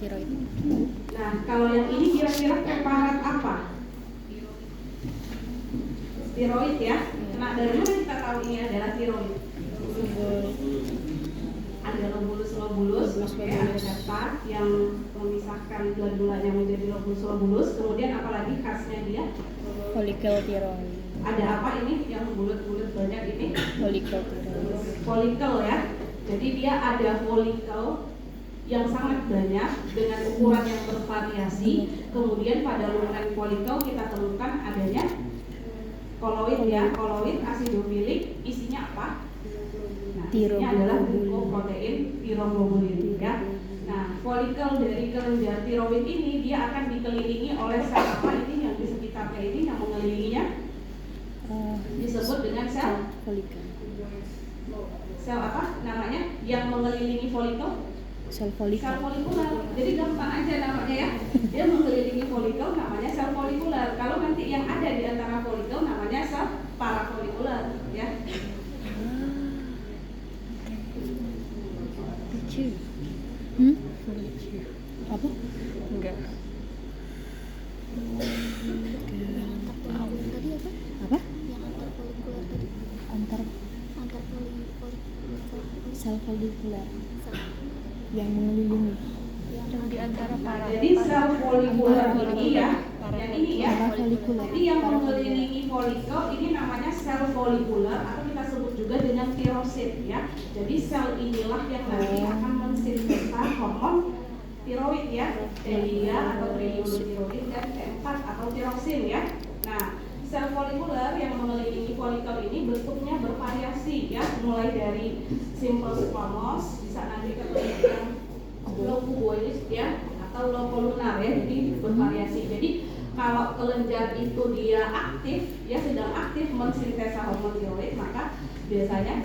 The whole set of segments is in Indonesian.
Tiroid. Nah, kalau yang ini kira-kira preparat apa? Tiroid ya. Nah, dari mana kita tahu ini adalah tiroid? Ada lobulus, oke, ada daftar yang memisahkan glandulanya menjadi lobulus. Kemudian apalagi khasnya dia? Folikel tiroid. Ada apa ini yang bulat-bulat banyak ini? Folikel tiroid. Folikel ya. Jadi dia ada folikel yang sangat banyak dengan ukuran yang bervariasi. Kemudian pada lumen folikel kita temukan adanya koloid ya, koloid asidofilik. Isinya apa? Nah, isinya adalah glikoprotein tiroglobulin ya. Nah, folikel dari kelenjar tiroid ini dia akan dikelilingi oleh sel apa ini yang di sekitarnya ini yang mengelilinginya disebut dengan sel folikel. Sel apa namanya yang mengelilingi folikel? Sel folikel. Sel folikuler. Jadi gampang aja namanya ya. Dia mengelilingi folikel namanya sel folikuler. Kalau nanti yang ada di antara folikel namanya sel parafolikuler ya. Apa? Enggak. Tadi apa? Apa? Yang antar folikuler tadi. Antar sel folikuler yang mengelilingi. Yang di antara para. Jadi sel folikuler ini ya, yang ini ya. Parafolikuler. Jadi yang mengelilingi folikel ini namanya sel folikuler atau kita sebut juga dengan tirosit ya. Jadi sel inilah yang nanti akan mensintesa hormon tiroid ya, T3 atau triiodothyroid dan T4 atau tiroksin ya. Nah, sel folikuler yang mengelilingi folikel ini bentuknya bervariasi ya, mulai dari simple squamous bisa nanti ke bentuk yang low cuboid ya atau low columnar ya, jadi bervariasi. Jadi kalau kelenjar itu dia aktif ya, sedang aktif mensintesa hormon tiroid, maka biasanya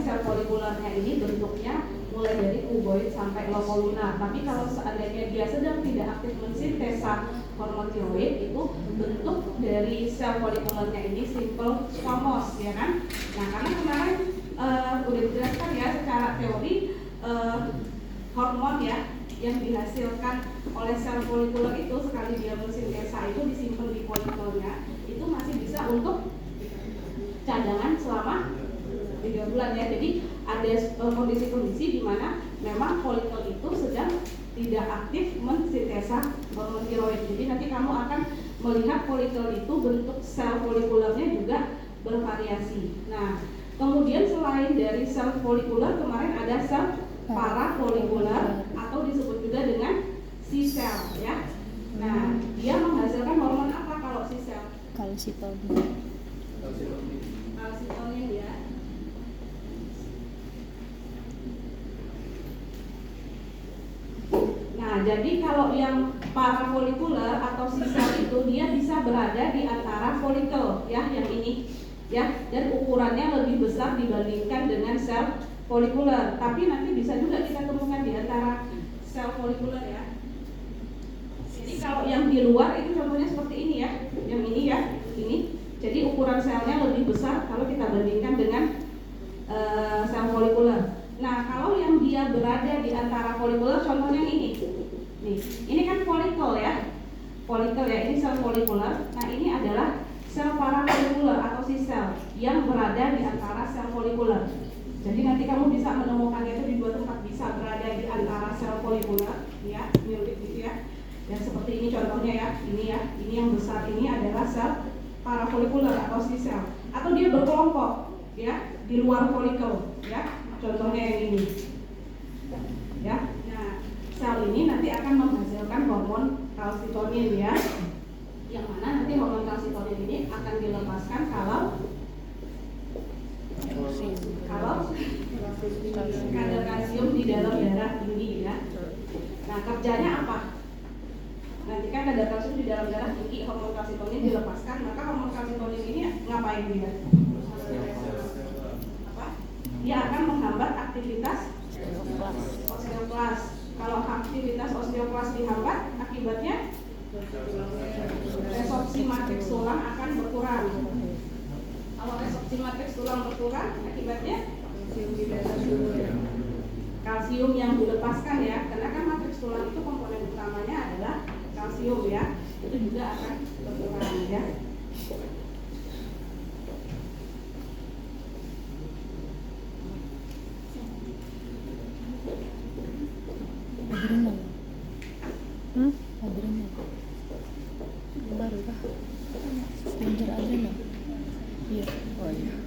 sel folikulernya ini bentuknya mulai dari cuboid sampai low columnar. Tapi kalau seandainya dia sedang tidak aktif mensintesa hormon tiroid, itu bentuk dari sel folikulernya ini simple squamous ya kan. Nah, karena kemarin udah dijelaskan ya secara teori hormon ya yang dihasilkan oleh sel folikuler itu sekali dia mensintesa itu disimpan di folikelnya, itu masih bisa untuk cadangan selama 3 bulan ya. Jadi ada kondisi-kondisi di mana memang folikel itu sedang tidak aktif mensintesa hormon tiroid. Jadi nanti kamu akan melihat folikel itu bentuk sel folikulernya juga bervariasi. Nah, kemudian selain dari sel folikuler kemarin ada sel parafolikuler atau disebut juga dengan C-cell ya. Nah, dia menghasilkan hormon apa kalau C-cell? Kalsitonin. Kalsitonin ya. Nah, jadi kalau yang parafolikuler atau C-cell itu dia bisa berada di antara folikel ya, yang ini ya, dan ukurannya lebih besar dibandingkan dengan sel folikuler. Tapi nanti bisa juga kita temukan di antara sel folikuler ya. Jadi kalau yang di luar itu contohnya seperti ini ya, yang ini ya, ini. Jadi ukuran selnya lebih besar kalau kita bandingkan dengan sel folikuler. Nah, kalau yang dia berada di antara folikuler, contohnya ini. Nih, ini kan folikel ya. Folikel ya, ini sel folikuler. Nah, ini adalah sel parafolikuler atau C-cell yang berada di antara sel folikuler. Jadi nanti kamu bisa menemukannya itu di dua tempat, bisa berada di antara sel folikuler ya, mirip gitu ya. Dan seperti ini contohnya ya, ini yang besar ini adalah sel parafolikuler atau C-cell, atau dia berkelompok ya di luar folikel ya. Contohnya yang ini ya. Nah, sel ini nanti akan menghasilkan hormon kalsitonin ya, yang mana nanti hormon kalsitonin ini akan dilepaskan kalau kadar kalsium di dalam darah tinggi ya. Nah, kerjanya apa? Nanti kan kadar kalsium di dalam darah tinggi, hormon kalsitonin dilepaskan, maka hormon kalsitonin ini ngapain dia? Apa? Dia akan menghambat aktivitas osteoklas. Kalau aktivitas osteoklas dihambat, akibatnya resorpsi matriks tulang akan berkurang. Kalau resorpsi matriks tulang berkurang, akibatnya kalsium yang dilepaskan ya, karena kan matriks tulang itu rasio ya, itu juga akan berkurang ya. Adrenal. Hmm? Adrenal. Baru kah? Sponsor adrenal. Iya. Oh iya.